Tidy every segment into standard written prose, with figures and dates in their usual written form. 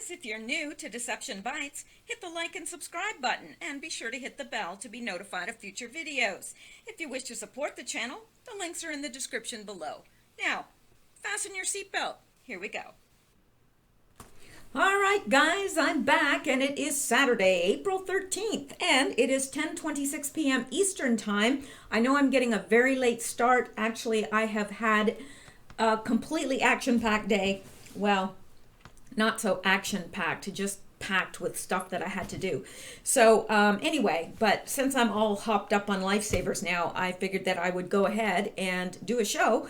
guys, if you're new to Deception Bytes, hit the like and subscribe button and be sure to hit the bell to be notified of future videos. If you wish to support the channel, the links are in the description below. Now, fasten your seatbelt. Here we go. All right, guys, I'm back, and it is Saturday, April 13th, and it is 10:26 p.m. Eastern Time. I know I'm getting a very late start. Actually, I have had a completely action-packed day. Well, not so action-packed, just packed with stuff that I had to do. So anyway, but since I'm all hopped up on lifesavers now, I figured that I would go ahead and do a show.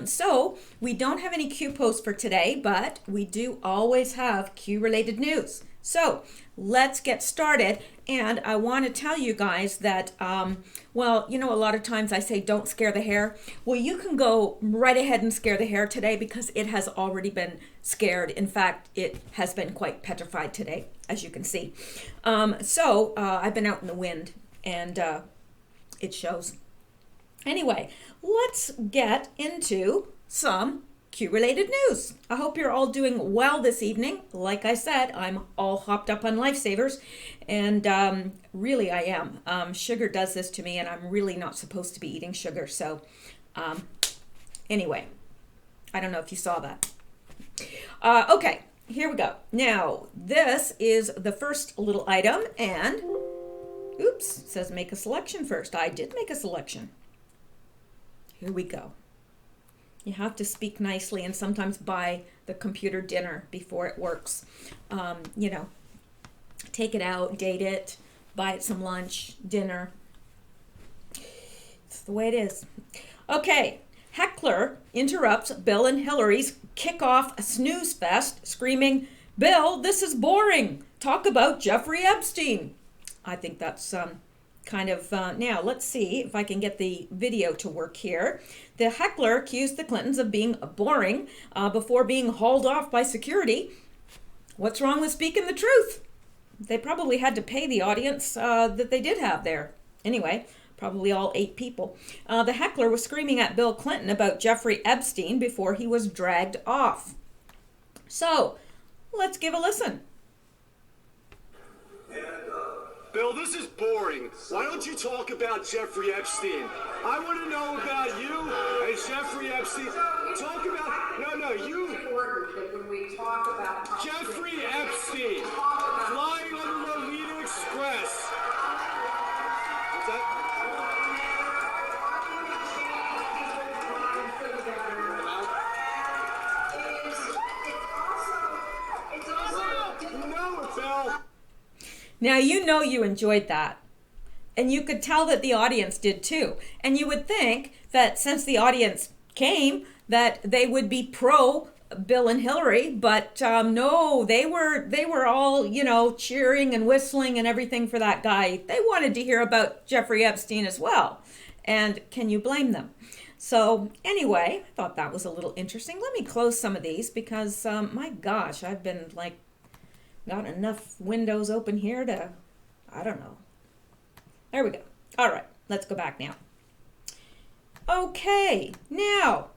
So we don't have any Q posts for today, but we do always have Q-related news. So let's get started. And I want to tell you guys that, well, you know, a lot of times I say don't scare the hair. Well, you can go right ahead and scare the hair today because it has already been scared. In fact, it has been quite petrified today, as you can see. I've been out in the wind and it shows. Anyway, let's get into some Q-related news. I hope you're all doing well this evening. Like I said, I'm all hopped up on lifesavers, and really I am. Sugar does this to me, and I'm really not supposed to be eating sugar. So anyway, I don't know if you saw that. Okay, here we go. Now, this is the first little item, and oops, it says make a selection first. I did make a selection. Here we go. You have to speak nicely and sometimes buy the computer dinner before it works. You know, take it out, date it, buy it some lunch, dinner. It's the way it is. Okay, heckler interrupts Bill and Hillary's kickoff snooze fest, screaming, "Bill, this is boring. Talk about Jeffrey Epstein." I think that's kind of, now let's see if I can get the video to work here. The heckler accused the Clintons of being boring before being hauled off by security. What's wrong with speaking the truth? They probably had to pay the audience that they did have there. Anyway, probably all 8 people. The heckler was screaming at Bill Clinton about Jeffrey Epstein before he was dragged off. So, let's give a listen. Bill, this is boring. Why don't you talk about Jeffrey Epstein? I want to know about you and Jeffrey Epstein. Talk about, no, you. When we talk about Jeffrey Epstein, flying on the Lolita Express. What's that? No, Bill. Now, you know you enjoyed that. And you could tell that the audience did too. And you would think that since the audience came, that they would be pro Bill and Hillary, but no, they were all, you know, cheering and whistling and everything for that guy. They wanted to hear about Jeffrey Epstein as well. And can you blame them? So anyway, I thought that was a little interesting. Let me close some of these because, my gosh, I've been like, got enough windows open here to, I don't know. There we go. All right, let's go back now. Okay, now,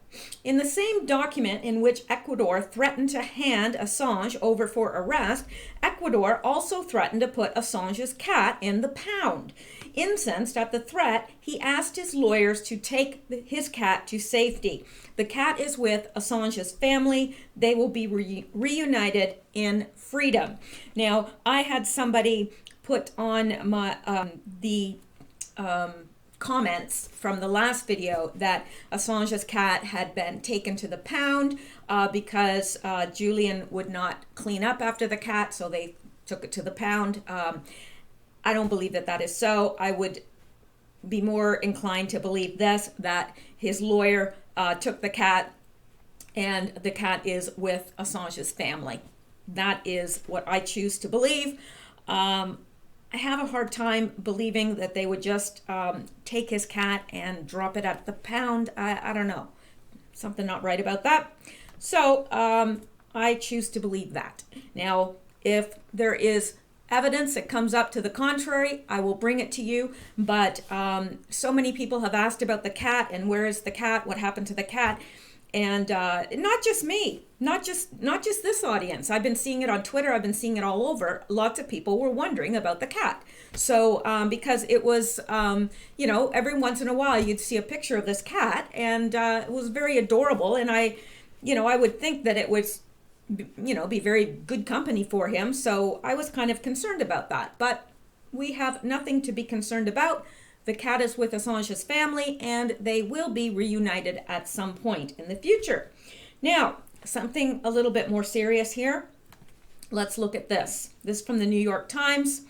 in the same document in which Ecuador threatened to hand Assange over for arrest, Ecuador also threatened to put Assange's cat in the pound. Incensed at the threat, he asked his lawyers to take his cat to safety. The cat is with Assange's family. They will be reunited in freedom. Now, I had somebody put on my comments from the last video that Assange's cat had been taken to the pound because Julian would not clean up after the cat, so they took it to the pound. I don't believe that that is so. I would be more inclined to believe this, that his lawyer took the cat and the cat is with Assange's family. That is what I choose to believe. I have a hard time believing that they would just take his cat and drop it at the pound. I don't know. Something not right about that. So I choose to believe that. Now, if there is evidence that comes up to the contrary, I will bring it to you. But so many people have asked about the cat and where is the cat, what happened to the cat. And not just me, not just this audience. I've been seeing it on Twitter. I've been seeing it all over. Lots of people were wondering about the cat. So because it was, every once in a while you'd see a picture of this cat, and it was very adorable. And I would think that it was, be very good company for him. So I was kind of concerned about that. But we have nothing to be concerned about. The cat is with Assange's family, and they will be reunited at some point in the future. Now, something a little bit more serious here. Let's look at this. This is from the New York Times.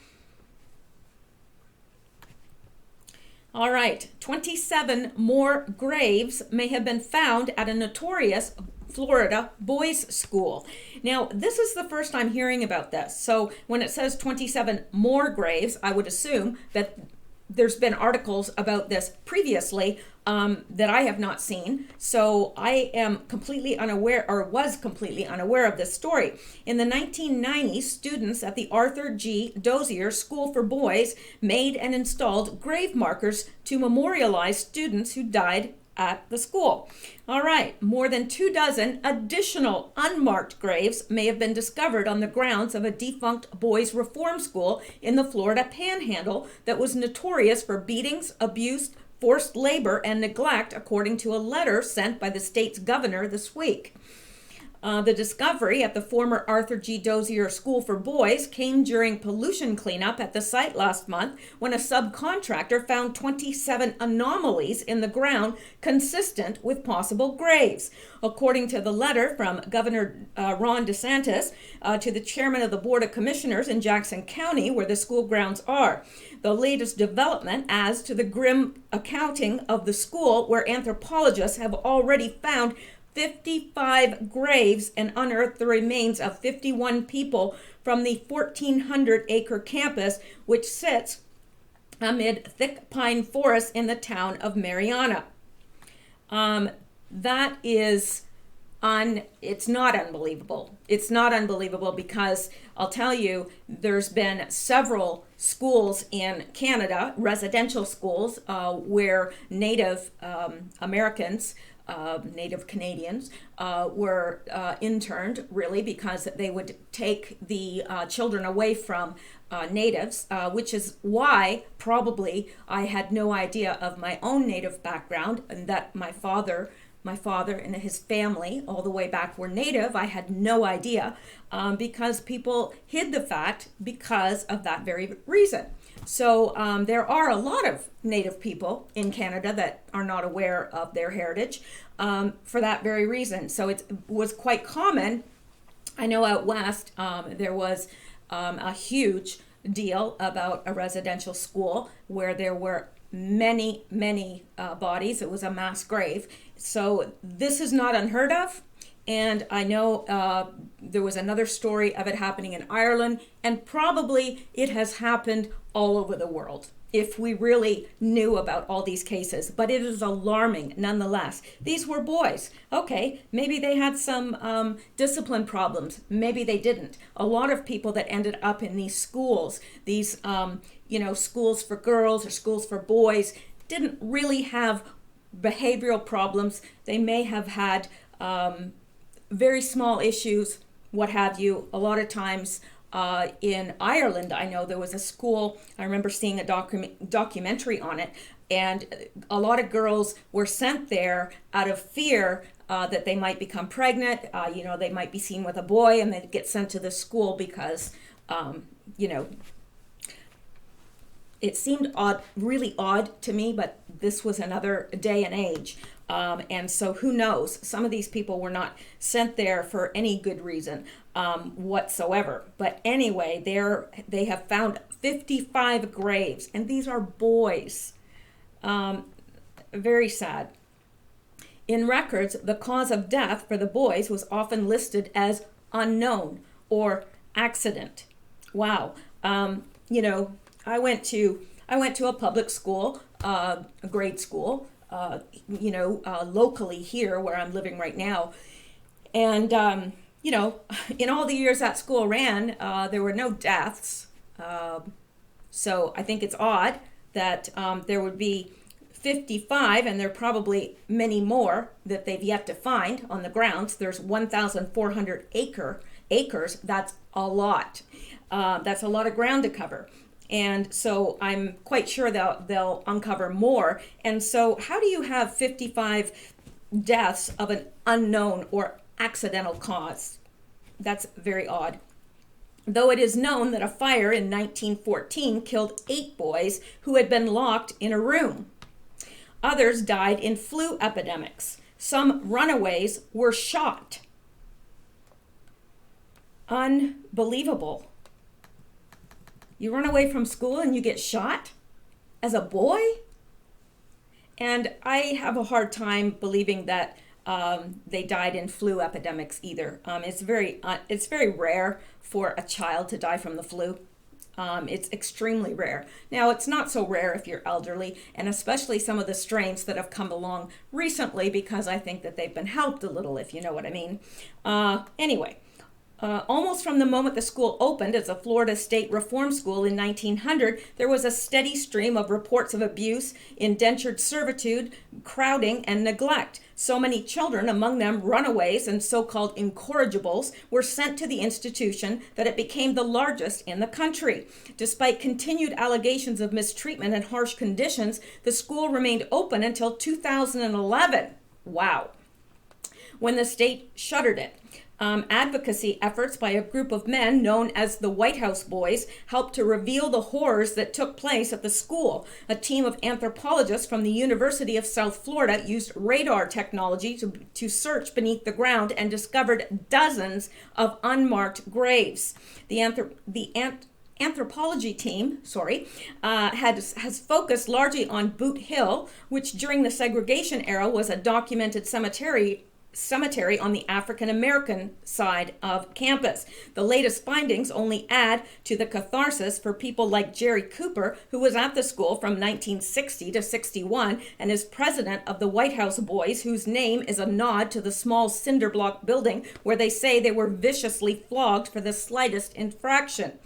All right, 27 more graves may have been found at a notorious Florida boys' school. Now, this is the first I'm hearing about this. So when it says 27 more graves, I would assume that there's been articles about this previously that I have not seen. So I am completely unaware, or was completely unaware of this story. In the 1990s, students at the Arthur G. Dozier School for Boys made and installed grave markers to memorialize students who died at the school. All right, more than 24 additional unmarked graves may have been discovered on the grounds of a defunct boys' reform school in the Florida Panhandle that was notorious for beatings, abuse, forced labor, and neglect, according to a letter sent by the state's governor this week. The discovery at the former Arthur G. Dozier School for Boys came during pollution cleanup at the site last month, when a subcontractor found 27 anomalies in the ground consistent with possible graves. According to the letter from Governor Ron DeSantis to the chairman of the Board of Commissioners in Jackson County, where the school grounds are. The latest development adds to the grim accounting of the school, where anthropologists have already found 55 graves and unearthed the remains of 51 people from the 1,400-acre campus, which sits amid thick pine forests in the town of Mariana. That is it's not unbelievable. It's not unbelievable because I'll tell you, there's been several schools in Canada, residential schools, where Native Americans, Native Canadians were interned, really, because they would take the children away from natives, which is why probably I had no idea of my own Native background, and that my father and his family all the way back were Native. I had no idea because people hid the fact because of that very reason. So there are a lot of Native people in Canada that are not aware of their heritage for that very reason. So it was quite common. I know out west there was a huge deal about a residential school where there were many bodies. It was a mass grave. So this is not unheard of. And I know there was another story of it happening in Ireland, and probably it has happened all over the world if we really knew about all these cases. But it is alarming nonetheless. These were boys. Okay, maybe they had some discipline problems. Maybe they didn't. A lot of people that ended up in these schools, these schools for girls or schools for boys, didn't really have behavioral problems. They may have had very small issues, what have you. A lot of times in Ireland, I know there was a school, I remember seeing a documentary on it, and a lot of girls were sent there out of fear that they might become pregnant. They might be seen with a boy and they'd get sent to the school because, it seemed odd, really odd to me, but this was another day and age. And so who knows? Some of these people were not sent there for any good reason whatsoever. But anyway, they have found 55 graves, and these are boys. Very sad. In records, the cause of death for the boys was often listed as unknown or accident. Wow. I went to a public school, a grade school, locally here where I'm living right now. And, in all the years that school ran, there were no deaths. So I think it's odd that there would be 55, and there are probably many more that they've yet to find on the grounds. There's 1,400 acres. That's a lot. That's a lot of ground to cover. And so I'm quite sure they'll uncover more. And so how do you have 55 deaths of an unknown or accidental cause? That's very odd. Though it is known that a fire in 1914 killed 8 boys who had been locked in a room. Others died in flu epidemics. Some runaways were shot. Unbelievable. You run away from school and you get shot as a boy? And I have a hard time believing that they died in flu epidemics either. It's very rare for a child to die from the flu. It's extremely rare. Now, it's not so rare if you're elderly, and especially some of the strains that have come along recently, because I think that they've been helped a little, if you know what I mean. Anyway. Almost from the moment the school opened as a Florida State Reform School in 1900, there was a steady stream of reports of abuse, indentured servitude, crowding, and neglect. So many children, among them runaways and so-called incorrigibles, were sent to the institution that it became the largest in the country. Despite continued allegations of mistreatment and harsh conditions, the school remained open until 2011. Wow. When the state shuttered it. Advocacy efforts by a group of men known as the White House Boys helped to reveal the horrors that took place at the school. A team of anthropologists from the University of South Florida used radar technology to search beneath the ground and discovered dozens of unmarked graves. The anthropology team, has focused largely on Boot Hill, which during the segregation era was a documented cemetery on the African American side of campus. The latest findings only add to the catharsis for people like Jerry Cooper, who was at the school from 1960 to 61 and is president of the White House Boys, whose name is a nod to the small cinder block building where they say they were viciously flogged for the slightest infraction.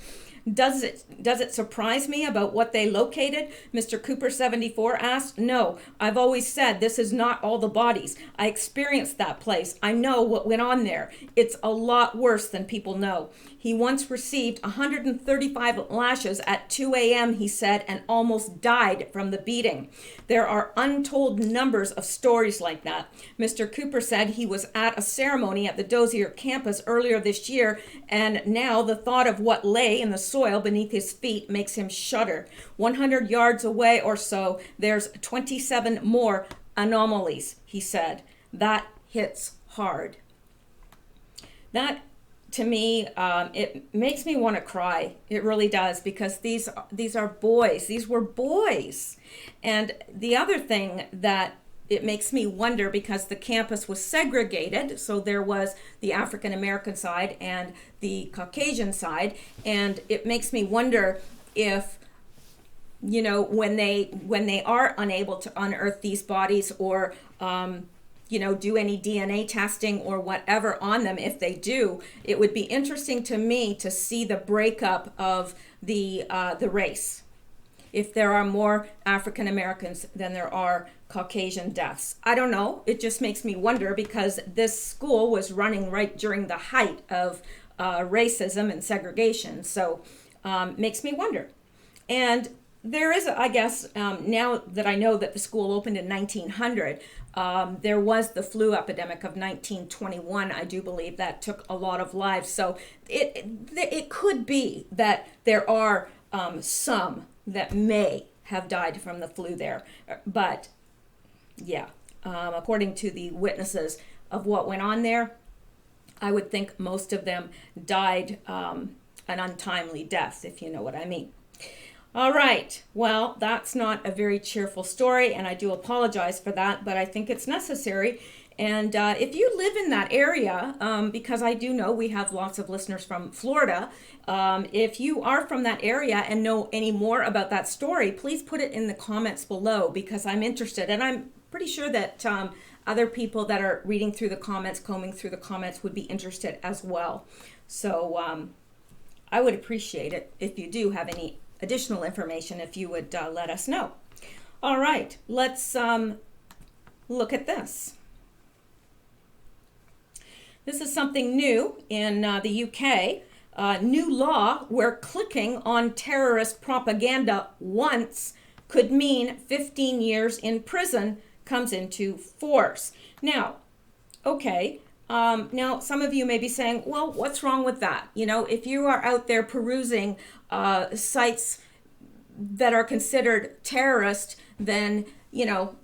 Does it surprise me about what they located? Mr. Cooper 74 asked. No, I've always said this is not all the bodies. I experienced that place. I know what went on there. It's a lot worse than people know. He once received 135 lashes at 2 a.m., he said, and almost died from the beating. There are untold numbers of stories like that. Mr. Cooper said he was at a ceremony at the Dozier campus earlier this year, and now the thought of what lay in the soil beneath his feet makes him shudder. 100 yards away or so, there's 27 more anomalies, he said. That hits hard. That, to me, it makes me want to cry. It really does, because these are boys. These were boys. And the other thing that it makes me wonder, because the campus was segregated, so there was the African American side and the Caucasian side, and it makes me wonder if, you know, when they are unable to unearth these bodies or do any DNA testing or whatever on them, if they do, it would be interesting to me to see the breakup of the race. If there are more African Americans than there are Caucasian deaths. I don't know. It just makes me wonder, because this school was running right during the height of racism and segregation. So makes me wonder. And there is, I guess, now that I know that the school opened in 1900, there was the flu epidemic of 1921, I do believe, that took a lot of lives. So it could be that there are some that may have died from the flu there. But yeah, according to the witnesses of what went on there, I would think most of them died an untimely death, if you know what I mean. All right, well, that's not a very cheerful story, and I do apologize for that, but I think it's necessary. And if you live in that area, because I do know we have lots of listeners from Florida, if you are from that area and know any more about that story, please put it in the comments below, because I'm interested. And I'm pretty sure that other people that are reading through the comments, combing through the comments, would be interested as well. So I would appreciate it if you do have any additional information, if you would let us know. All right, let's look at this. This is something new in the UK. New law where clicking on terrorist propaganda once could mean 15 years in prison comes into force. Now, okay, now some of you may be saying, well, what's wrong with that? You know, if you are out there perusing sites that are considered terrorist, then, you know,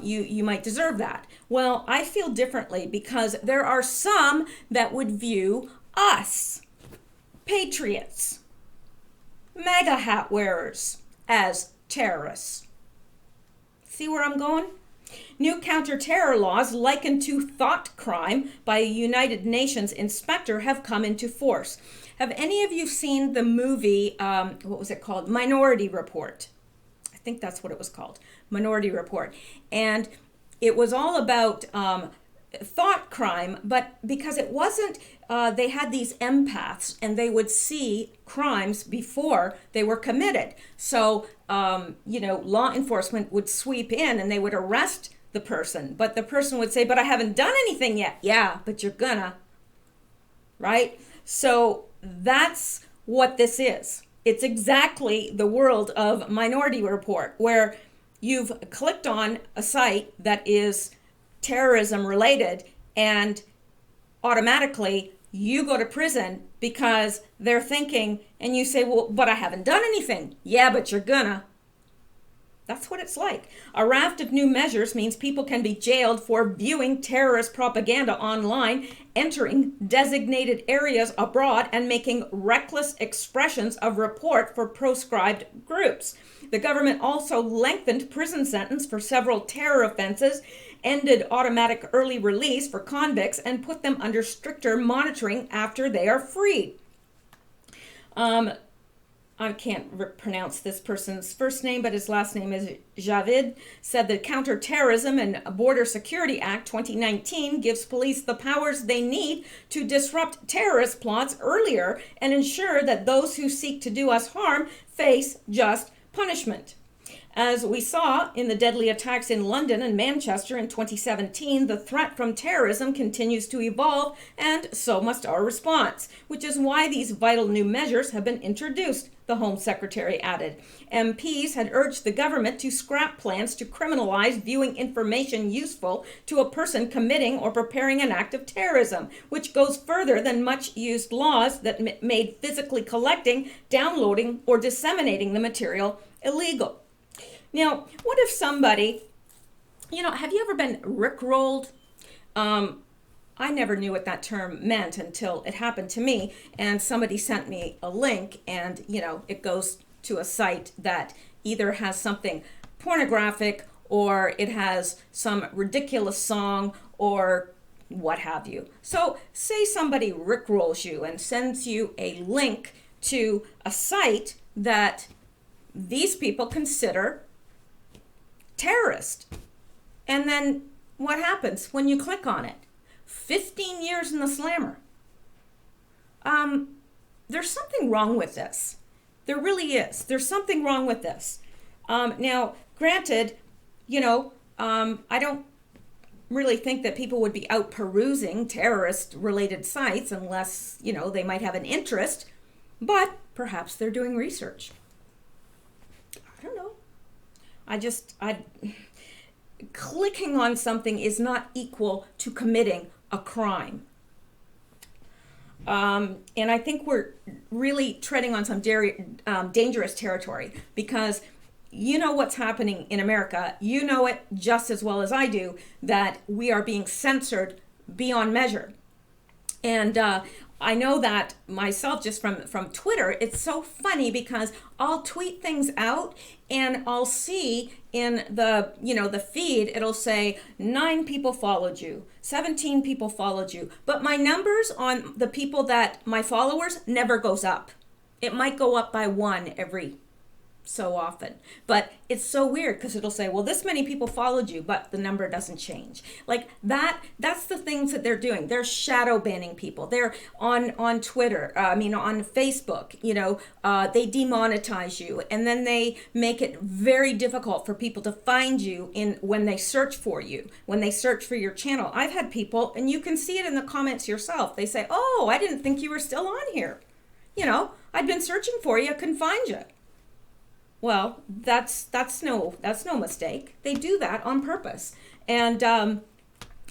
you might deserve that. Well, I feel differently because there are some that would view us, patriots, MAGA hat wearers, as terrorists. See where I'm going? New counter-terror laws likened to thought crime by a United Nations inspector have come into force. Have any of you seen the movie, what was it called? Minority Report. I think that's what it was called, Minority Report. And it was all about thought crime, but because it wasn't, they had these empaths and they would see crimes before they were committed. So, you know, law enforcement would sweep in and they would arrest the person, but the person would say, but I haven't done anything yet. Yeah, but you're gonna, right? So that's what this is. It's exactly the world of Minority Report, where you've clicked on a site that is terrorism related and automatically you go to prison because they're thinking, and you say, well, but I haven't done anything. Yeah, but you're gonna. That's what it's like. A raft of new measures means people can be jailed for viewing terrorist propaganda online, entering designated areas abroad, and making reckless expressions of support for proscribed groups. The government also lengthened prison sentence for several terror offenses, ended automatic early release for convicts, and put them under stricter monitoring after they are freed. I can't pronounce this person's first name, but his last name is Javid, said the Counterterrorism and Border Security Act 2019 gives police the powers they need to disrupt terrorist plots earlier and ensure that those who seek to do us harm face just punishment. As we saw in the deadly attacks in London and Manchester in 2017, the threat from terrorism continues to evolve, and so must our response, which is why these vital new measures have been introduced, the Home Secretary added. MPs had urged the government to scrap plans to criminalize viewing information useful to a person committing or preparing an act of terrorism, which goes further than much-used laws that made physically collecting, downloading, or disseminating the material illegal. Now, what if somebody, you know, have you ever been rickrolled? I never knew what that term meant until it happened to me, and somebody sent me a link, and, you know, it goes to a site that either has something pornographic or it has some ridiculous song or what have you. So say somebody rickrolls you and sends you a link to a site that these people consider terrorist. And then what happens when you click on it? 15 years in the slammer. There's something wrong with this. There really is. There's something wrong with this. Now, granted, you know, I don't really think that people would be out perusing terrorist-related sites unless, you know, they might have an interest, but perhaps they're doing research. I don't know. Clicking on something is not equal to committing a crime. And I think we're really treading on some dangerous territory, because you know what's happening in America. You know it just as well as I do, that we are being censored beyond measure. And I know that myself just from Twitter. It's so funny because I'll tweet things out and I'll see in the, you know, the feed, it'll say 9 people followed you, 17 people followed you. But my numbers on the people that my followers never goes up. It might go up by 1 every so often. But it's so weird because it'll say, well, this many people followed you, but the number doesn't change. Like that's the things that they're doing. They're shadow banning people. They're on Twitter, on Facebook, they demonetize you, and then they make it very difficult for people to find you when they search for you, when they search for your channel. I've had people, and you can see it in the comments yourself. They say, oh, I didn't think you were still on here. I'd been searching for you, I couldn't find you. Well, that's no mistake. They do that on purpose. And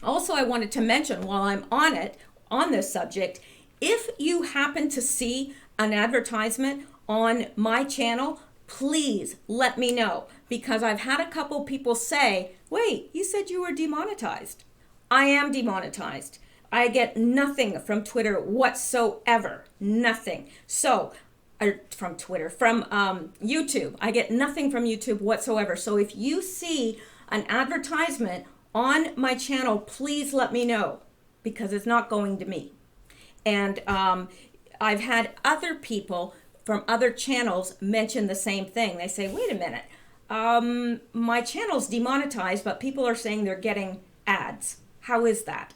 also, I wanted to mention while I'm on this subject, if you happen to see an advertisement on my channel, please let me know, because I've had a couple people say, wait, you said you were demonetized. I am demonetized. I get nothing from Twitter whatsoever. Nothing. So, from YouTube. I get nothing from YouTube whatsoever. So if you see an advertisement on my channel, please let me know, because it's not going to me. And I've had other people from other channels mention the same thing. They say, wait a minute, my channel's demonetized, but people are saying they're getting ads. How is that?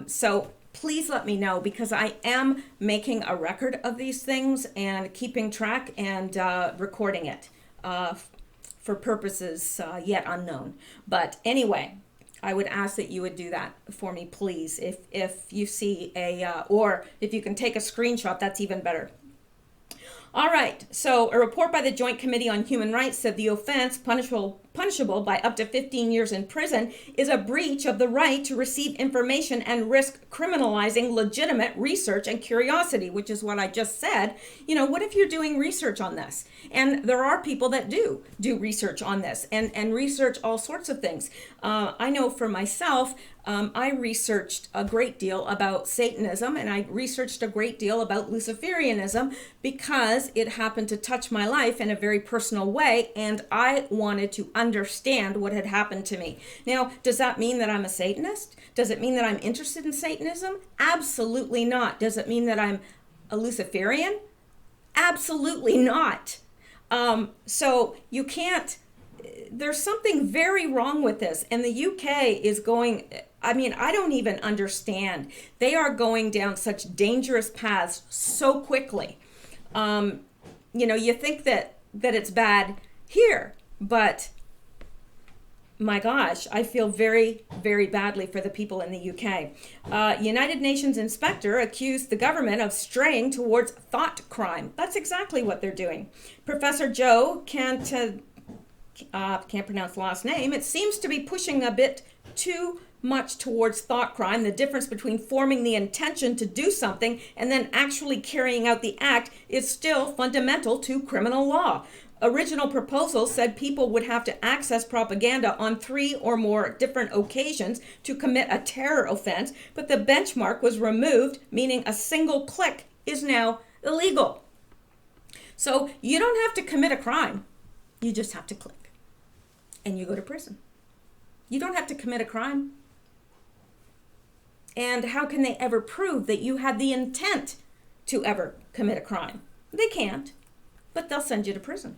So please let me know, because I am making a record of these things and keeping track and recording it for purposes yet unknown. But anyway, I would ask that you would do that for me, please. If you see or if you can take a screenshot, that's even better. All right, so a report by the Joint Committee on Human Rights said the offense, punishable by up to 15 years in prison, is a breach of the right to receive information and risk criminalizing legitimate research and curiosity, which is what I just said. What if you're doing research on this? And there are people that do research on this and research all sorts of things. I know for myself, I researched a great deal about Satanism, and I researched a great deal about Luciferianism, because it happened to touch my life in a very personal way, and I wanted to understand what had happened to me. Now, does that mean that I'm a Satanist? Does it mean that I'm interested in Satanism? Absolutely not. Does it mean that I'm a Luciferian? Absolutely not. So you can't, there's something very wrong with this. And the UK is going, I don't even understand. They are going down such dangerous paths so quickly. You think that it's bad here, but my gosh, I feel very, very badly for the people in the UK. United Nations inspector accused the government of straying towards thought crime. That's exactly what they're doing. Professor Joe can't pronounce the last name. It seems to be pushing a bit too much towards thought crime. The difference between forming the intention to do something and then actually carrying out the act is still fundamental to criminal law. Original proposal said people would have to access propaganda on 3 or more different occasions to commit a terror offense, but the benchmark was removed, meaning a single click is now illegal. So you don't have to commit a crime. You just have to click, and you go to prison. You don't have to commit a crime. And how can they ever prove that you had the intent to ever commit a crime? They can't, but they'll send you to prison.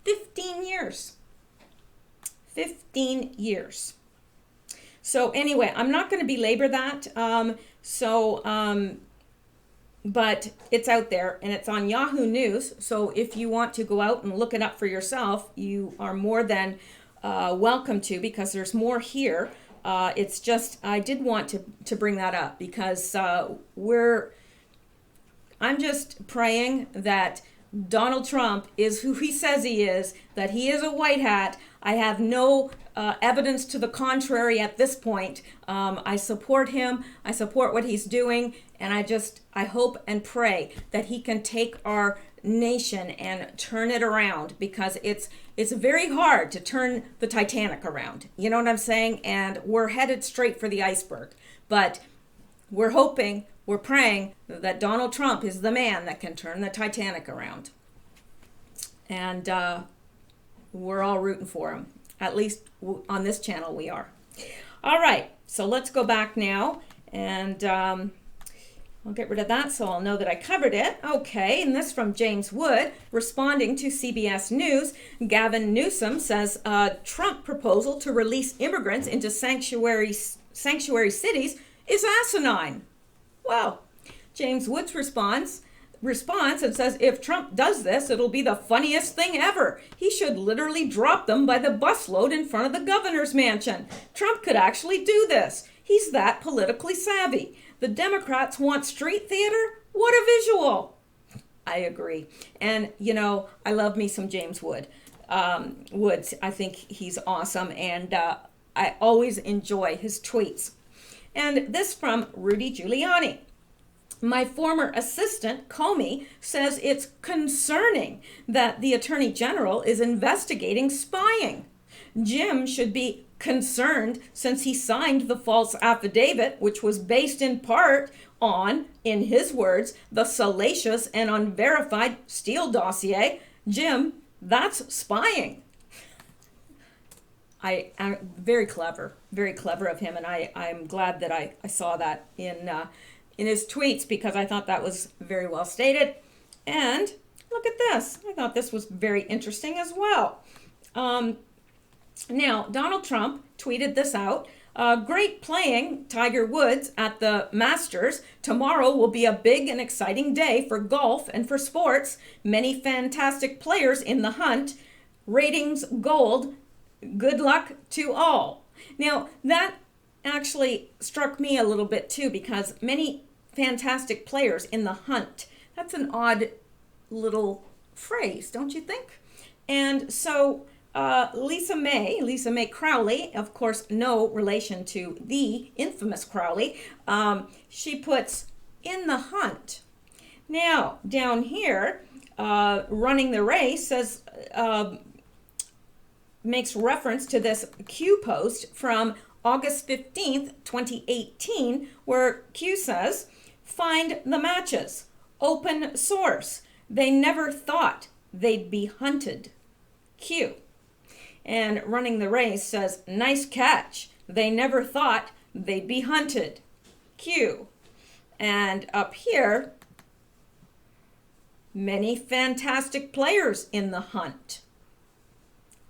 15 years. 15 years. So anyway, I'm not going to belabor that. But it's out there, and it's on Yahoo News. So if you want to go out and look it up for yourself, you are more than welcome to, because there's more here. It's just, I did want to bring that up, because I'm just praying that Donald Trump is who he says he is, that he is a white hat. I have no evidence to the contrary at this point. I support him. I support what he's doing. And I hope and pray that he can take our nation and turn it around, because it's very hard to turn the Titanic around. You know what I'm saying? And we're headed straight for the iceberg. But we're hoping, we're praying that Donald Trump is the man that can turn the Titanic around. And we're all rooting for him. At least on this channel we are. All right, so let's go back now. And I'll get rid of that so I'll know that I covered it. Okay, and this from James Wood, responding to CBS News. Gavin Newsom says Trump proposal to release immigrants into sanctuary cities is asinine. Well, James Wood's response and says if Trump does this, it'll be the funniest thing ever. He should literally drop them by the busload in front of the governor's mansion. Trump could actually do this. He's that politically savvy. The Democrats want street theater? What a visual. I agree. And, you know, I love me some James Woods. I think he's awesome, and I always enjoy his tweets. And this from Rudy Giuliani. My former assistant, Comey, says it's concerning that the Attorney General is investigating spying. Jim should be concerned since he signed the false affidavit, which was based in part on, in his words, the salacious and unverified Steele dossier. Jim, that's spying. I very clever of him, and I'm glad that I saw that in his tweets, because I thought that was very well stated. And look at this. I thought this was very interesting as well. Now, Donald Trump tweeted this out. Great playing, Tiger Woods, at the Masters. Tomorrow will be a big and exciting day for golf and for sports. Many fantastic players in the hunt. Ratings gold. Good luck to all. Now, that actually struck me a little bit too, because many fantastic players in the hunt. That's an odd little phrase, don't you think? And so Lisa May Crowley, of course, no relation to the infamous Crowley, she puts in the hunt. Now, down here, running the race says, makes reference to this Q post from August 15th, 2018, where Q says, find the matches, open source. They never thought they'd be hunted. Q. And running the race says, nice catch. They never thought they'd be hunted. Q. And up here, many fantastic players in the hunt.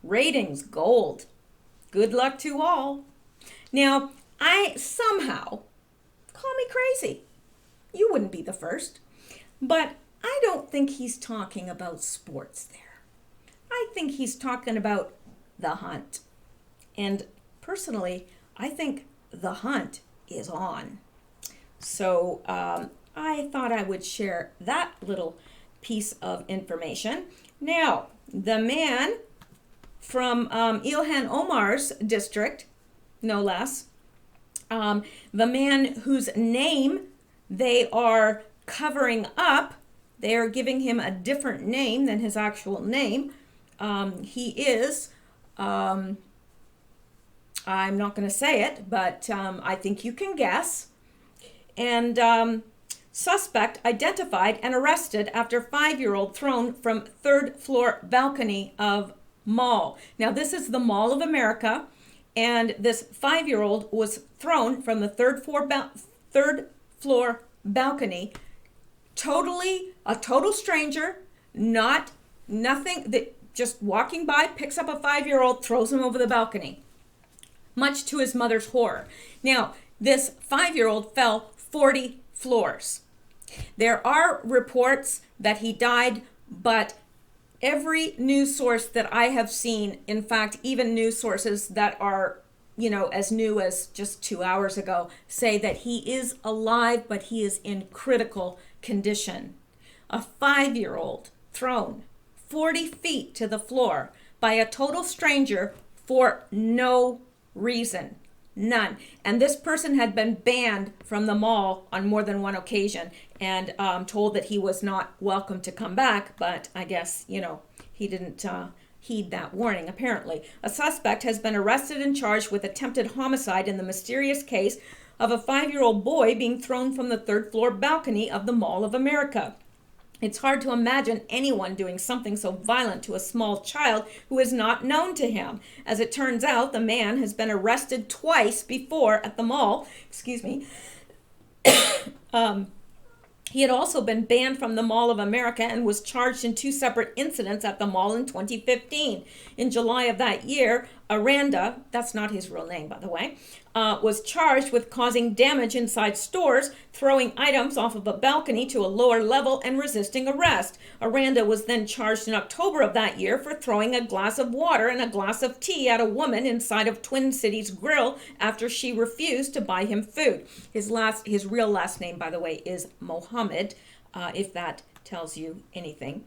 Ratings gold. Good luck to all. Now, I somehow, call me crazy. You wouldn't be the first. But I don't think he's talking about sports there. I think he's talking about the hunt. And personally, I think the hunt is on. So I thought I would share that little piece of information. Now, the man from Ilhan Omar's district, no less, the man whose name they are covering up, they are giving him a different name than his actual name. He is, I'm not going to say it, but I think you can guess. And suspect identified and arrested after 5-year-old thrown from third floor balcony of mall. Now, this is the Mall of America, and this 5-year-old was thrown from the third floor balcony. A total stranger, nothing, that just walking by, picks up a 5-year-old, throws him over the balcony, much to his mother's horror. Now, this 5-year-old fell 40 floors. There are reports that he died, but every news source that I have seen, in fact, even news sources that are, as new as just 2 hours ago, say that he is alive, but he is in critical condition. A 5-year-old thrown 40 feet to the floor by a total stranger for no reason. None. And this person had been banned from the mall on more than one occasion and told that he was not welcome to come back. But I guess, he didn't heed that warning, apparently. A suspect has been arrested and charged with attempted homicide in the mysterious case of a 5-year-old boy being thrown from the third floor balcony of the Mall of America. It's hard to imagine anyone doing something so violent to a small child who is not known to him. As it turns out, the man has been arrested twice before at the mall. Excuse me. He had also been banned from the Mall of America and was charged in 2 separate incidents at the mall in 2015. In July of that year, Aranda, that's not his real name, by the way, was charged with causing damage inside stores, throwing items off of a balcony to a lower level, and resisting arrest. Aranda was then charged in October of that year for throwing a glass of water and a glass of tea at a woman inside of Twin Cities Grill after she refused to buy him food. His real last name, by the way, is Mohammed, if that tells you anything.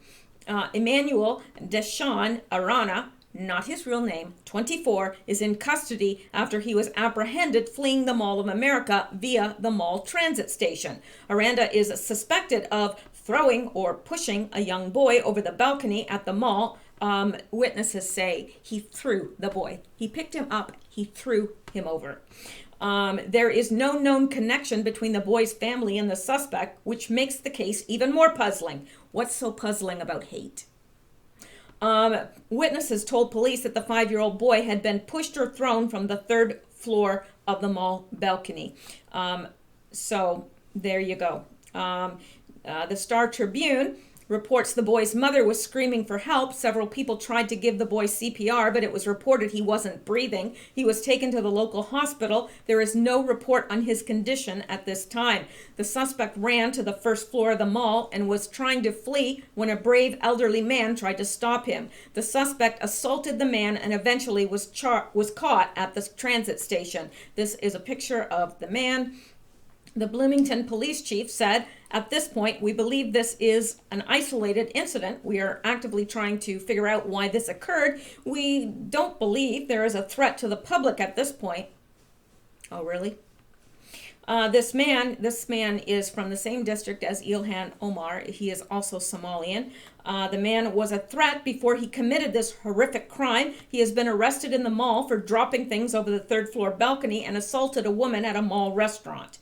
Emmanuel Deshawn Arana, not his real name, 24, is in custody after he was apprehended fleeing the Mall of America via the mall transit station. Aranda is suspected of throwing or pushing a young boy over the balcony at the mall. Witnesses say he threw the boy. He picked him up, he threw him over. There is no known connection between the boy's family and the suspect, which makes the case even more puzzling. What's so puzzling about hate? Witnesses told police that the 5-year-old boy had been pushed or thrown from the 3rd floor of the mall balcony. So there you go. The Star Tribune reports the boy's mother was screaming for help. Several people tried to give the boy CPR, but it was reported he wasn't breathing. He was taken to the local hospital. There is no report on his condition at this time. The suspect ran to the 1st floor of the mall and was trying to flee when a brave elderly man tried to stop him. The suspect assaulted the man and eventually was caught at the transit station. This is a picture of the man. The Bloomington police chief said, "At this point, we believe this is an isolated incident. We are actively trying to figure out why this occurred. We don't believe there is a threat to the public at this point." Oh, really? This man is from the same district as Ilhan Omar. He is also Somalian. The man was a threat before he committed this horrific crime. He has been arrested in the mall for dropping things over the 3rd floor balcony and assaulted a woman at a mall restaurant.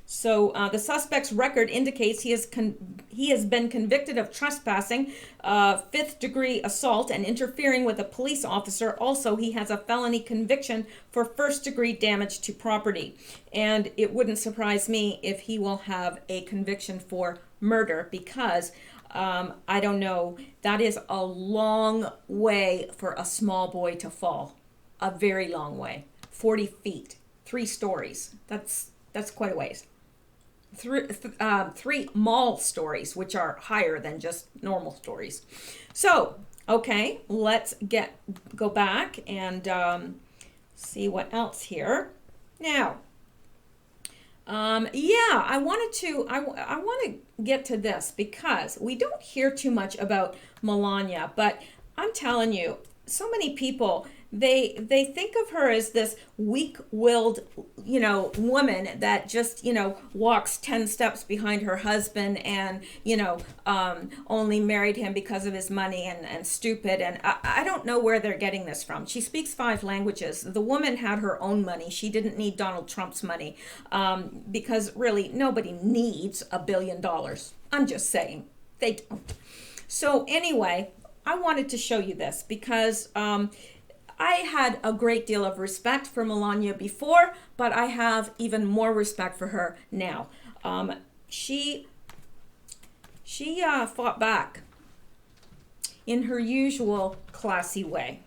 So the suspect's record indicates he has been convicted of trespassing, 5th-degree assault, and interfering with a police officer. Also, he has a felony conviction for 1st-degree damage to property. And it wouldn't surprise me if he will have a conviction for murder because, I don't know, that is a long way for a small boy to fall. A very long way. 40 feet, 3 stories. That's quite a ways. 3 mall stories, which are higher than just normal stories. So, okay, let's go back and see what else here. Now, I want to get to this because we don't hear too much about Melania, but I'm telling you, so many people, they think of her as this weak-willed, woman that just, walks 10 steps behind her husband and, only married him because of his money and stupid. And I don't know where they're getting this from. She speaks 5 languages. The woman had her own money. She didn't need Donald Trump's money because really nobody needs $1 billion. I'm just saying. They don't. So anyway, I wanted to show you this because I had a great deal of respect for Melania before, but I have even more respect for her now. She fought back in her usual classy way.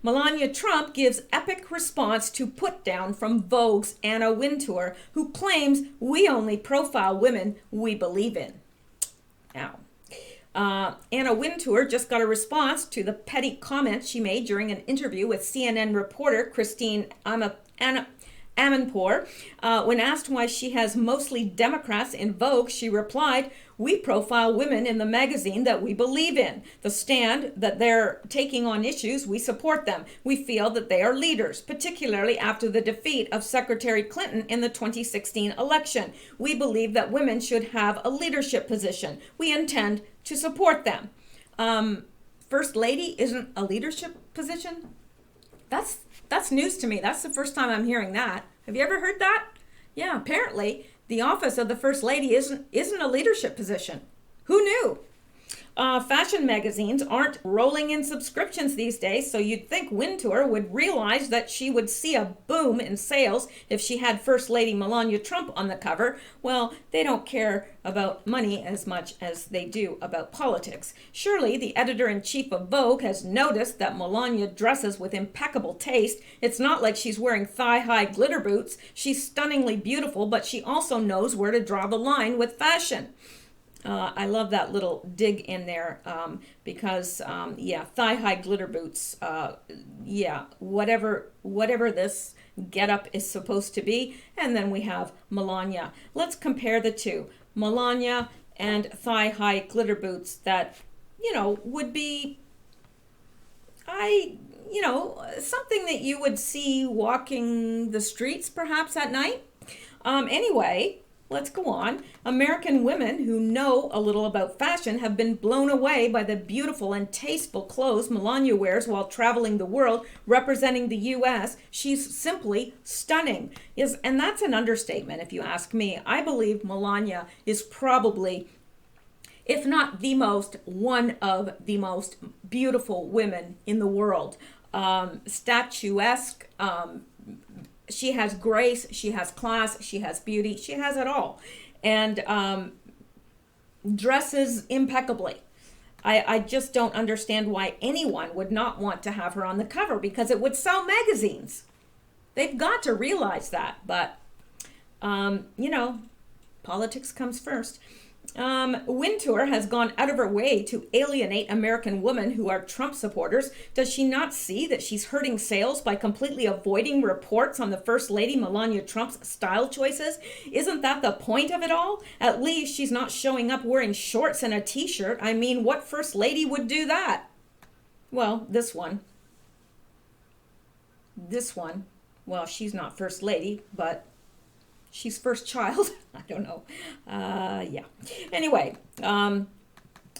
Melania Trump gives epic response to put down from Vogue's Anna Wintour, who claims we only profile women we believe in. Now, Anna Wintour just got a response to the petty comments she made during an interview with CNN reporter Christine Amanpour. When asked why she has mostly Democrats in Vogue, she replied, "We profile women in the magazine that we believe in. The stand that they're taking on issues, we support them. We feel that they are leaders, particularly after the defeat of Secretary Clinton in the 2016 election. We believe that women should have a leadership position. We intend to support them." First Lady isn't a leadership position? That's news to me. That's the first time I'm hearing that. Have you ever heard that? Yeah, apparently the office of the First Lady isn't a leadership position. Who knew? Fashion magazines aren't rolling in subscriptions these days, so you'd think Wintour would realize that she would see a boom in sales if she had First Lady Melania Trump on the cover. Well, they don't care about money as much as they do about politics. Surely the editor-in-chief of Vogue has noticed that Melania dresses with impeccable taste. It's not like she's wearing thigh-high glitter boots. She's stunningly beautiful, but she also knows where to draw the line with fashion. I love that little dig in there because, yeah, thigh-high glitter boots, yeah, whatever this getup is supposed to be. And then we have Melania. Let's compare the two. Melania and thigh-high glitter boots that, would be, something that you would see walking the streets perhaps at night. Anyway, let's go on. American women who know a little about fashion have been blown away by the beautiful and tasteful clothes Melania wears while traveling the world representing the U.S. She's simply stunning. Yes, and that's an understatement if you ask me. I believe Melania is probably, if not the most, one of the most beautiful women in the world. Statuesque, she has grace, she has class, she has beauty, she has it all. And dresses impeccably. I just don't understand why anyone would not want to have her on the cover, because it would sell magazines. They've got to realize that, but, politics comes first. Wintour has gone out of her way to alienate American women who are Trump supporters. Does she not see that she's hurting sales by completely avoiding reports on the First Lady Melania Trump's style choices? Isn't that the point of it all? At least she's not showing up wearing shorts and a t-shirt. I mean, what First Lady would do that? Well, this one. Well, she's not First Lady, but she's first child. I don't know. Yeah. Anyway,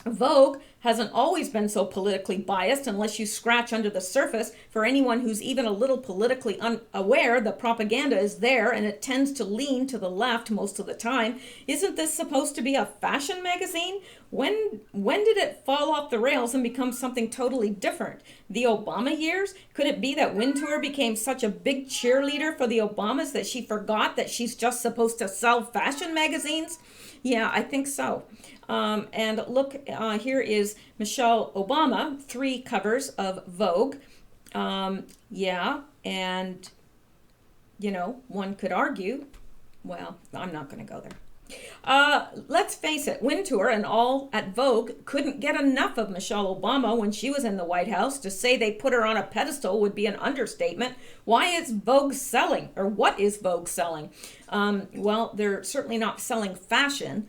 Vogue hasn't always been so politically biased unless you scratch under the surface. For anyone who's even a little politically unaware, the propaganda is there and it tends to lean to the left most of the time. Isn't this supposed to be a fashion magazine? When did it fall off the rails and become something totally different? The Obama years? Could it be that Wintour became such a big cheerleader for the Obamas that she forgot that she's just supposed to sell fashion magazines? Yeah, I think so. And look, here is Michelle Obama, 3 covers of Vogue. Yeah, and, one could argue, well, I'm not going to go there. Let's face it, Wintour and all at Vogue couldn't get enough of Michelle Obama when she was in the White House. To say they put her on a pedestal would be an understatement. Why is Vogue selling? Or what is Vogue selling? Well, they're certainly not selling fashion,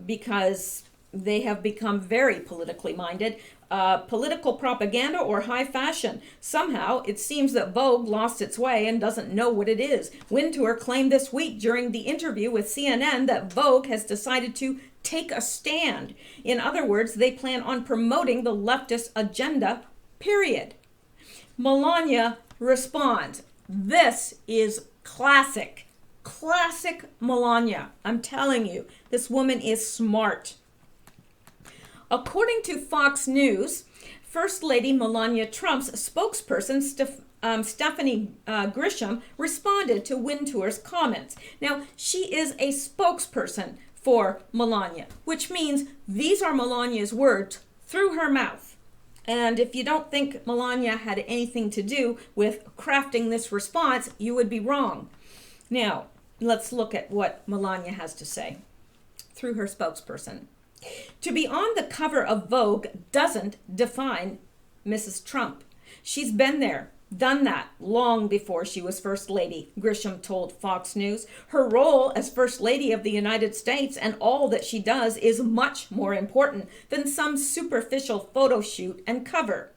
because they have become very politically minded. Political propaganda or high fashion. Somehow, it seems that Vogue lost its way and doesn't know what it is. Wintour claimed this week during the interview with CNN that Vogue has decided to take a stand. In other words, they plan on promoting the leftist agenda, period. Melania responds. This is classic Melania. I'm telling you, this woman is smart. According to Fox News, First Lady Melania Trump's spokesperson, Stephanie Grisham, responded to Wintour's comments. Now, she is a spokesperson for Melania, which means these are Melania's words through her mouth. And if you don't think Melania had anything to do with crafting this response, you would be wrong. Now, let's look at what Melania has to say through her spokesperson. To be on the cover of Vogue doesn't define Mrs. Trump. She's been there, done that, long before she was First Lady, Grisham told Fox News. Her role as First Lady of the United States and all that she does is much more important than some superficial photo shoot and cover.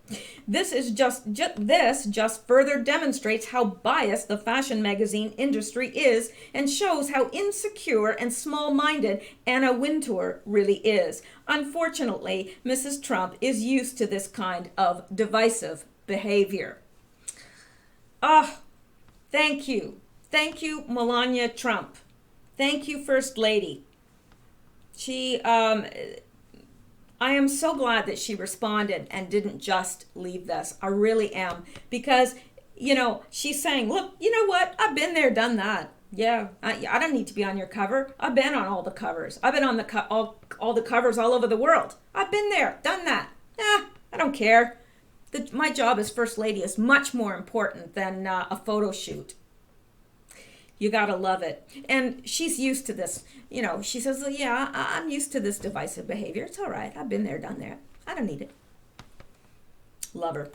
This just further demonstrates how biased the fashion magazine industry is and shows how insecure and small-minded Anna Wintour really is. Unfortunately, Mrs. Trump is used to this kind of divisive behavior. Thank you. Thank you, Melania Trump. Thank you, First Lady. She, I am so glad that she responded and didn't just leave this. I really am. Because, you know, she's saying, look, you know what? I've been there, done that. Yeah, I don't need to be on your cover. I've been on all the covers. I've been on the all the covers all over the world. I've been there, done that. I don't care. My job as First Lady is much more important than a photo shoot. You gotta love it. And she's used to this. You know, she says, well, yeah, I'm used to this divisive behavior. It's all right. I've been there, done that. I don't need it. Love her.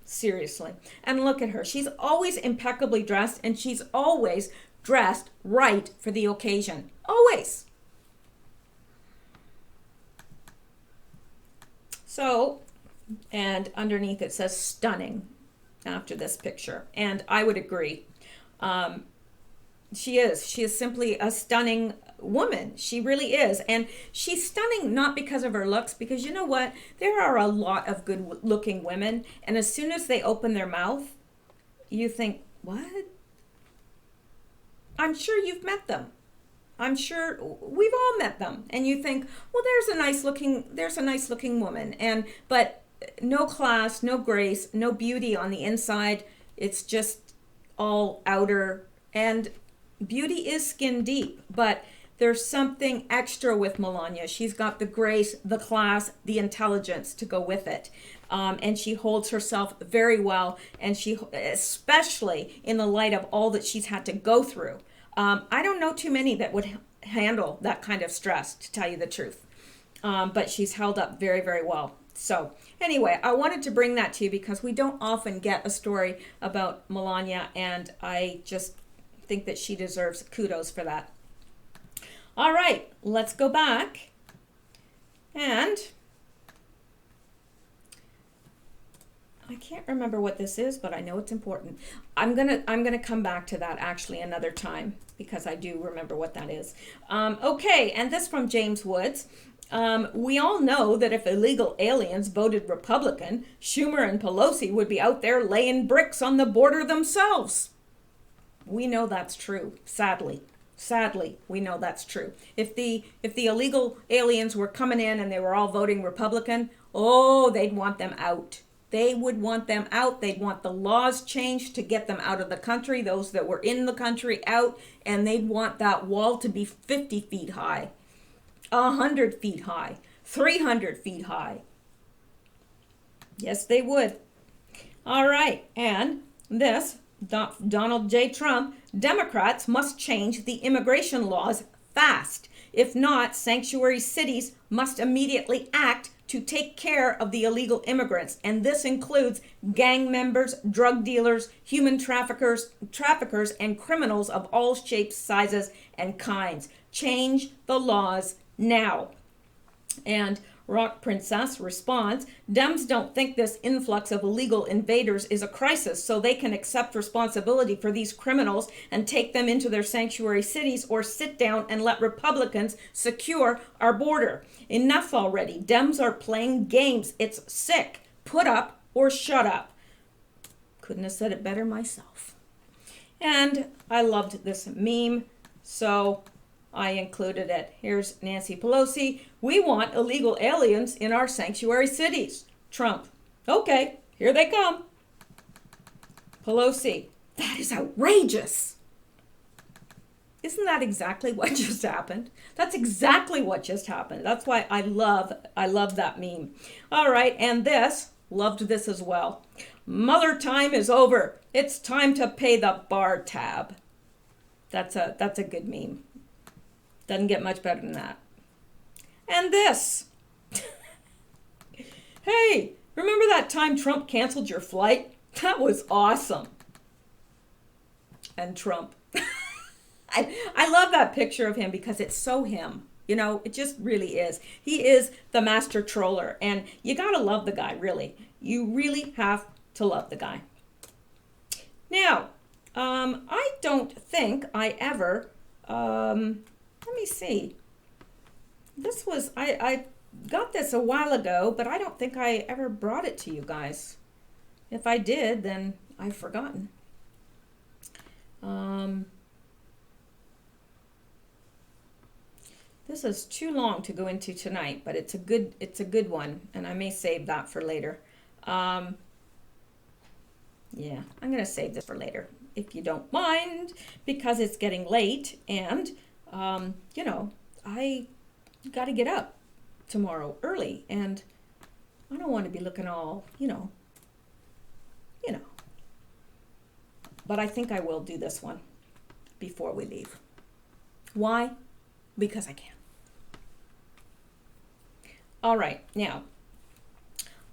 Seriously. And look at her. She's always impeccably dressed, and she's always dressed right for the occasion. Always. So, and underneath it says stunning after this picture. And I would agree. She is simply a stunning woman. She really is. And she's stunning not because of her looks, because you know what? There are a lot of good looking women. And as soon as they open their mouth, you think, what? I'm sure you've met them. I'm sure we've all met them. And you think, well, there's a nice looking woman. But no class, no grace, no beauty on the inside. It's just all outer. And beauty is skin deep, but there's something extra with Melania. She's got the grace, the class, the intelligence to go with it. And she holds herself very well, and she, especially in the light of all that she's had to go through. I don't know too many that would handle that kind of stress, to tell you the truth. But she's held up very, very well. So anyway, I wanted to bring that to you because we don't often get a story about Melania, and I just think that she deserves kudos for that. All right, let's go back. And I can't remember what this is, but I know it's important. I'm gonna come back to that actually another time because I do remember what that is. Okay, and this from James Woods. We all know that if illegal aliens voted Republican, Schumer and Pelosi would be out there laying bricks on the border themselves. We know that's true, sadly. Sadly, we know that's true. If the illegal aliens were coming in and they were all voting Republican, oh, they'd want them out. They would want them out. They'd want the laws changed to get them out of the country, those that were in the country out, and they'd want that wall to be 50 feet high, 100 feet high, 300 feet high. Yes, they would. All right, and this, Donald J. Trump, Democrats must change the immigration laws fast. If not, sanctuary cities must immediately act to take care of the illegal immigrants. And this includes gang members, drug dealers, human traffickers, and criminals of all shapes, sizes, and kinds. Change the laws now. And Rock Princess responds, Dems don't think this influx of illegal invaders is a crisis, so they can accept responsibility for these criminals and take them into their sanctuary cities, or sit down and let Republicans secure our border. Enough already. Dems are playing games. It's sick. Put up or shut up. Couldn't have said it better myself. And I loved this meme, so I included it. Here's Nancy Pelosi. We want illegal aliens in our sanctuary cities. Trump. Okay, here they come. Pelosi. That is outrageous. Isn't that exactly what just happened? That's exactly what just happened. That's why I love that meme. All right, and this, loved this as well. Mother time is over. It's time to pay the bar tab. That's a good meme. Doesn't get much better than that. And this. Hey, remember that time Trump canceled your flight? That was awesome. And Trump. I love that picture of him because it's so him. You know, it just really is. He is the master troller. And you gotta love the guy, really. You really have to love the guy. Now, I don't think I ever... let me see. This was, I got this a while ago, but I don't think I ever brought it to you guys. If I did, then I've forgotten. This is too long to go into tonight, but it's a good one, and I may save that for later. Yeah, I'm going to save this for later, if you don't mind, because it's getting late, and, you know, I got to get up tomorrow early, and I don't want to be looking all, you know. But I think I will do this one before we leave. Why? Because I can. All right, now,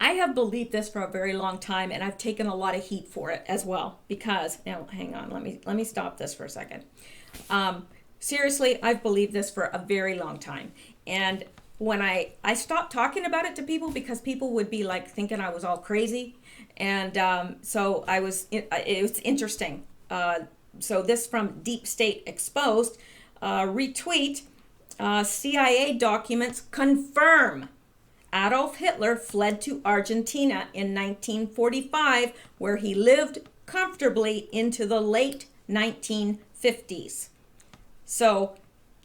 I have believed this for a very long time, and I've taken a lot of heat for it as well, because, now, hang on, let me stop this for a second. Seriously, I've believed this for a very long time, and when I stopped talking about it to people, because people would be like thinking I was all crazy, and so it was interesting. So this from Deep State Exposed, retweet, CIA documents confirm Adolf Hitler fled to Argentina in 1945, where he lived comfortably into the late 1950s. So,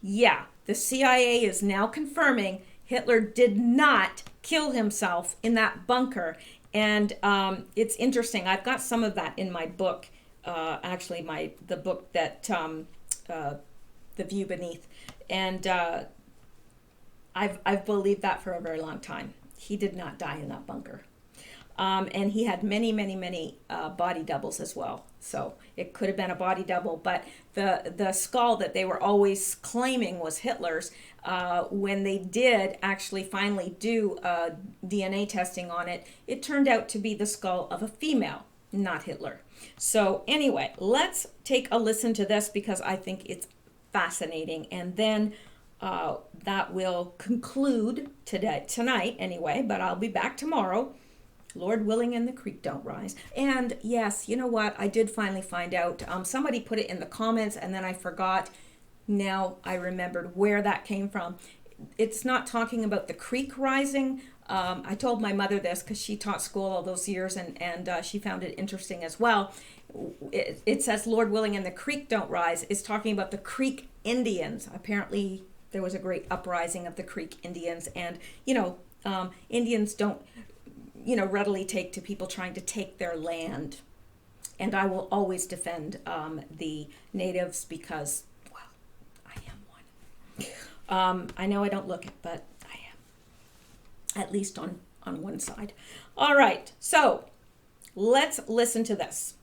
yeah, the CIA is now confirming Hitler did not kill himself in that bunker. And it's interesting. I've got some of that in my book, actually the book that, The View Beneath. And I've believed that for a very long time. He did not die in that bunker. And he had many, many, many body doubles as well. So it could have been a body double, but the skull that they were always claiming was Hitler's, when they did actually finally do DNA testing on it, it turned out to be the skull of a female, not Hitler. So anyway, let's take a listen to this, because I think it's fascinating, and then that will conclude tonight anyway, but I'll be back tomorrow, Lord willing, and the creek don't rise. And yes, you know what, I did finally find out, somebody put it in the comments and then I forgot. Now I remembered where that came from. It's not talking about the creek rising. I told my mother this because she taught school all those years, and she found it interesting as well. It says, Lord willing, and the creek don't rise. It's talking about the Creek Indians. Apparently there was a great uprising of the Creek Indians, and, you know, Indians don't, you know, readily take to people trying to take their land. And I will always defend the natives, because, well, I am one. I know I don't look it, but I am. At least on one side. All right, so let's listen to this.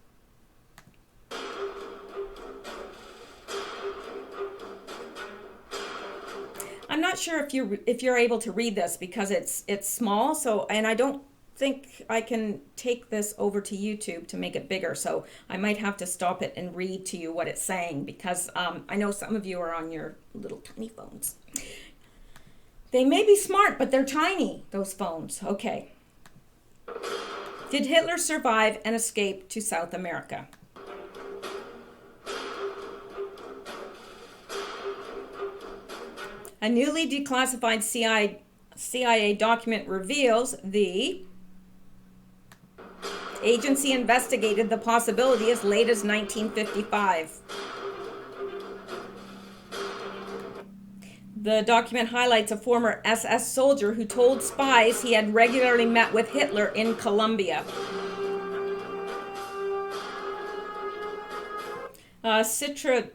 I'm not sure if you're able to read this, because it's small. So, and I don't think I can take this over to YouTube to make it bigger. So I might have to stop it and read to you what it's saying, because I know some of you are on your little tiny phones. They may be smart, but they're tiny, those phones. Okay. Did Hitler survive and escape to South America? A newly declassified CIA document reveals the agency investigated the possibility as late as 1955. The document highlights a former SS soldier who told spies he had regularly met with Hitler in Colombia. Citroen,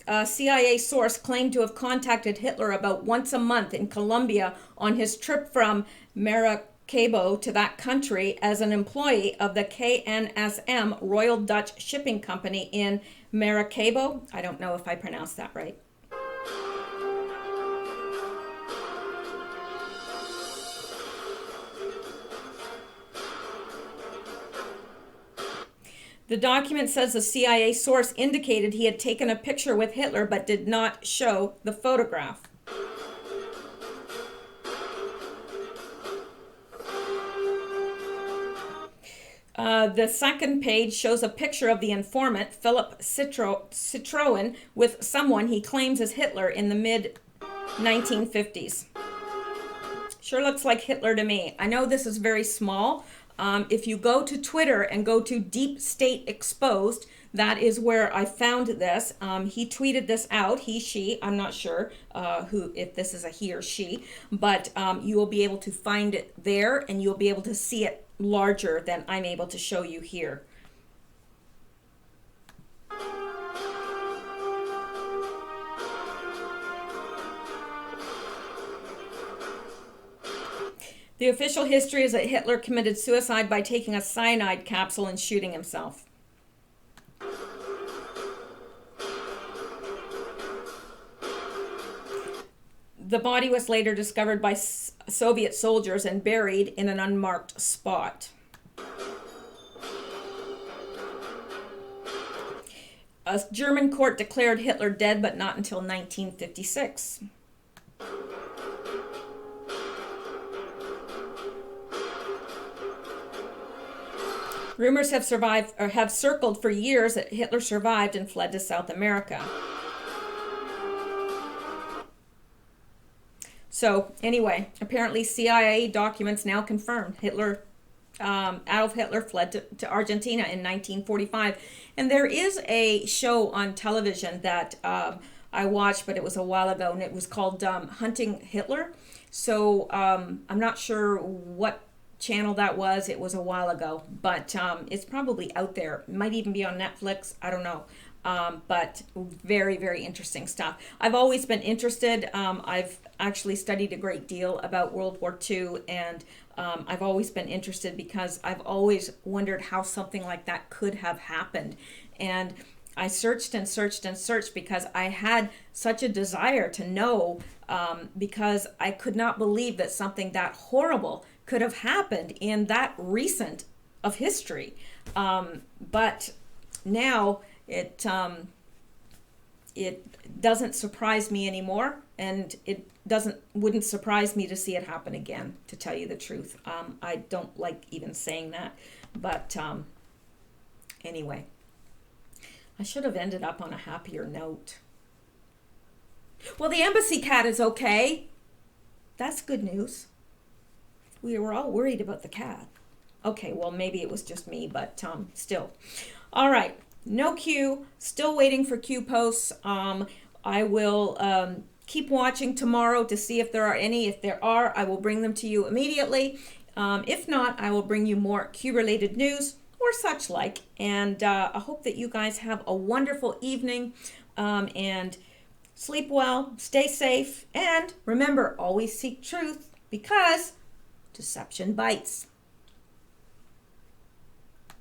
a CIA source, claimed to have contacted Hitler about once a month in Colombia on his trip from Maracaibo to that country as an employee of the KNSM Royal Dutch Shipping Company in Maracaibo. I don't know if I pronounced that right. The document says the CIA source indicated he had taken a picture with Hitler but did not show the photograph. The second page shows a picture of the informant, Philip Citroen, with someone he claims is Hitler in the mid-1950s. Sure looks like Hitler to me. I know this is very small, If you go to Twitter and go to Deep State Exposed, that is where I found this. He tweeted this out, he, she, I'm not sure if this is a he or she, but you will be able to find it there, and you'll be able to see it larger than I'm able to show you here. The official history is that Hitler committed suicide by taking a cyanide capsule and shooting himself. The body was later discovered by Soviet soldiers and buried in an unmarked spot. A German court declared Hitler dead, but not until 1956. Rumors have circled for years that Hitler survived and fled to South America. So anyway, apparently CIA documents now confirm Adolf Hitler fled to Argentina in 1945. And there is a show on television that I watched, but it was a while ago, and it was called Hunting Hitler. So I'm not sure what channel that was. It was a while ago, but it's probably out there. It might even be on Netflix. I don't know. But very, very interesting stuff. I've always been interested. I've actually studied a great deal about World War II, and I've always been interested because I've always wondered how something like that could have happened. And I searched and searched and searched because I had such a desire to know, because I could not believe that something that horrible could have happened in that recent of history. But now it doesn't surprise me anymore, and it wouldn't surprise me to see it happen again, to tell you the truth. I don't like even saying that, but anyway, I should have ended up on a happier note. Well, the embassy cat is okay. That's good news. We were all worried about the cat. Okay, well, maybe it was just me, but still. All right, no Q. Still waiting for Q posts. I will keep watching tomorrow to see if there are any. If there are, I will bring them to you immediately. If not, I will bring you more Q-related news or such like. And I hope that you guys have a wonderful evening, and sleep well, stay safe, and remember, always seek truth, because deception bites.